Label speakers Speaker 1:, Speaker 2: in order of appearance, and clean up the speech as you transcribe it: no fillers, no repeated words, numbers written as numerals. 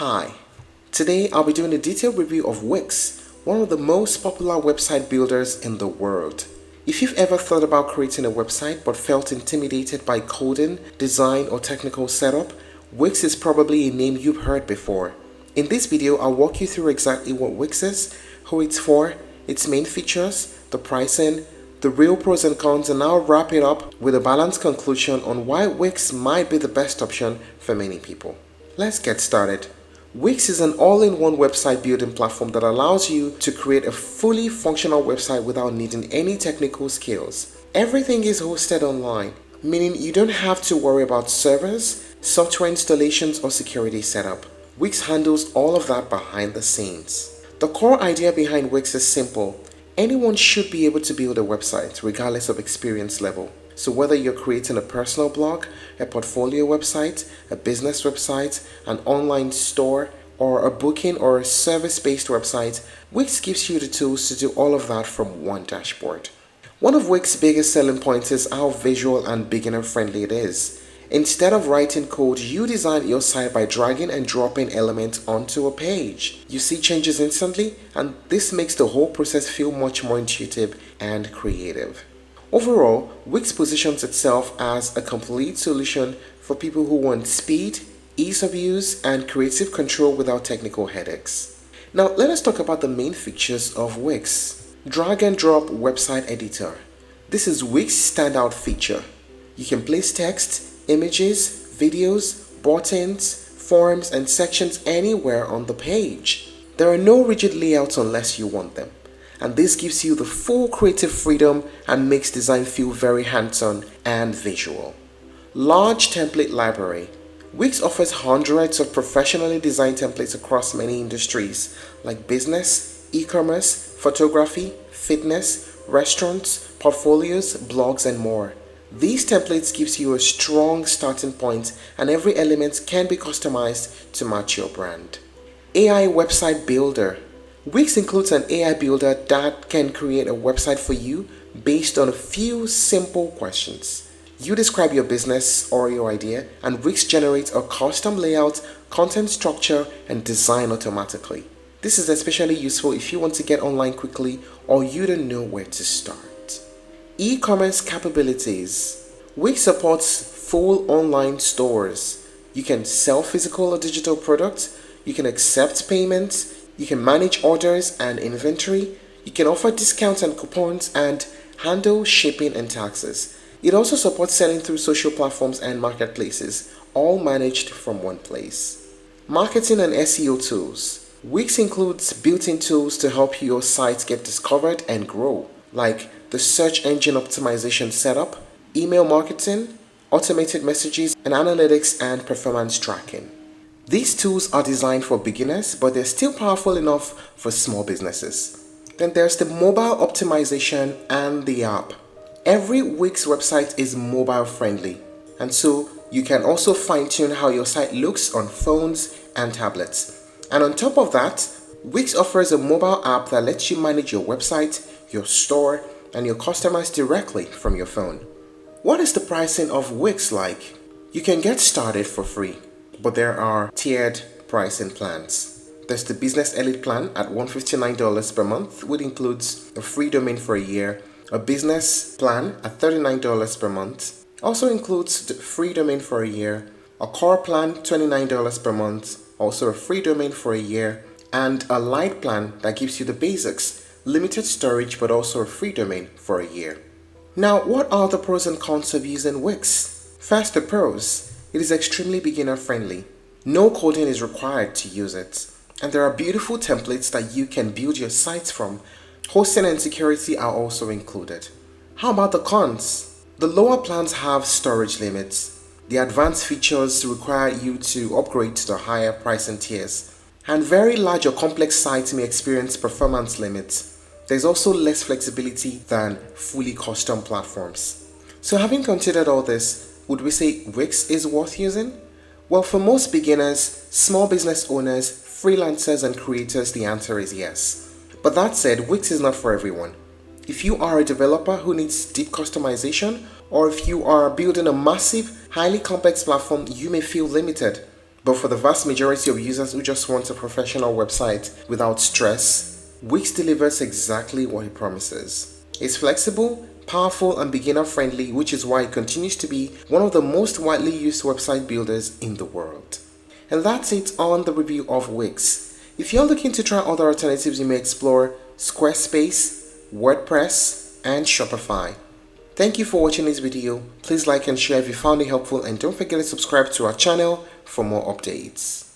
Speaker 1: Hi, today I'll be doing a detailed review of Wix, one of the most popular website builders in the world. If you've ever thought about creating a website but felt intimidated by coding, design, or technical setup, Wix is probably a name you've heard before. In this video, I'll walk you through exactly what Wix is, who it's for, its main features, the pricing, the real pros and cons, and I'll wrap it up with a balanced conclusion on why Wix might be the best option for many people. Let's get started. Wix is an all-in-one website building platform that allows you to create a fully functional website without needing any technical skills. Everything is hosted online, meaning you don't have to worry about servers, software installations, or security setup. Wix handles all of that behind the scenes. The core idea behind Wix is simple. Anyone should be able to build a website regardless of experience level. So whether you're creating a personal blog, a portfolio website, a business website, an online store, or a booking or a service-based website, Wix gives you the tools to do all of that from one dashboard. One of Wix's biggest selling points is how visual and beginner-friendly it is. Instead of writing code, you design your site by dragging and dropping elements onto a page. You see changes instantly, and this makes the whole process feel much more intuitive and creative. Overall, Wix positions itself as a complete solution for people who want speed, ease of use, and creative control without technical headaches. Now, let us talk about the main features of Wix. Drag and drop website editor. This is Wix's standout feature. You can place text, images, videos, buttons, forms, and sections anywhere on the page. There are no rigid layouts unless you want them. And this gives you the full creative freedom and makes design feel very hands-on and visual. Large template library. Wix offers hundreds of professionally designed templates across many industries like business, e-commerce, photography, fitness, restaurants, portfolios, blogs, and more. These templates gives you a strong starting point, and every element can be customized to match your brand. AI website builder. Wix includes an AI builder that can create a website for you based on a few simple questions. You describe your business or your idea, and Wix generates a custom layout, content structure, and design automatically. This is especially useful if you want to get online quickly or you don't know where to start. E-commerce capabilities. Wix supports full online stores. You can sell physical or digital products. You can accept payments. You can manage orders and inventory. You can offer discounts and coupons and handle shipping and taxes. It also supports selling through social platforms and marketplaces, all managed from one place. Marketing and SEO tools. Wix includes built-in tools to help your site get discovered and grow, like the search engine optimization setup, email marketing, automated messages, and analytics and performance tracking. These tools are designed for beginners, but they're still powerful enough for small businesses. Then there's the mobile optimization and the app. Every Wix website is mobile friendly, and so you can also fine-tune how your site looks on phones and tablets. And on top of that, Wix offers a mobile app that lets you manage your website, your store, and your customers directly from your phone. What is the pricing of Wix like? You can get started for free, but there are tiered pricing plans. There's the Business Elite plan at $159 per month, which includes a free domain for a year. A business plan at $39 per month also includes the free domain for a year. A core plan, $29 per month, also a free domain for a year. And a light plan that gives you the basics, limited storage, but also a free domain for a year. Now, what are the pros and cons of using Wix? First, the pros. It is extremely beginner friendly. No coding is required to use it. And there are beautiful templates that you can build your sites from. Hosting and security are also included. How about the cons? The lower plans have storage limits. The advanced features require you to upgrade to the higher pricing tiers. And very large or complex sites may experience performance limits. There's also less flexibility than fully custom platforms. So having considered all this, would we say Wix is worth using? Well, for most beginners, small business owners, freelancers, and creators, the answer is yes. But that said, Wix is not for everyone. If you are a developer who needs deep customization, or if you are building a massive, highly complex platform, you may feel limited. But for the vast majority of users who just want a professional website without stress, Wix delivers exactly what it promises. It's flexible, powerful, and beginner-friendly, which is why it continues to be one of the most widely used website builders in the world. And that's it on the review of Wix. If you're looking to try other alternatives, you may explore Squarespace, WordPress, and Shopify. Thank you for watching this video. Please like and share if you found it helpful, and don't forget to subscribe to our channel for more updates.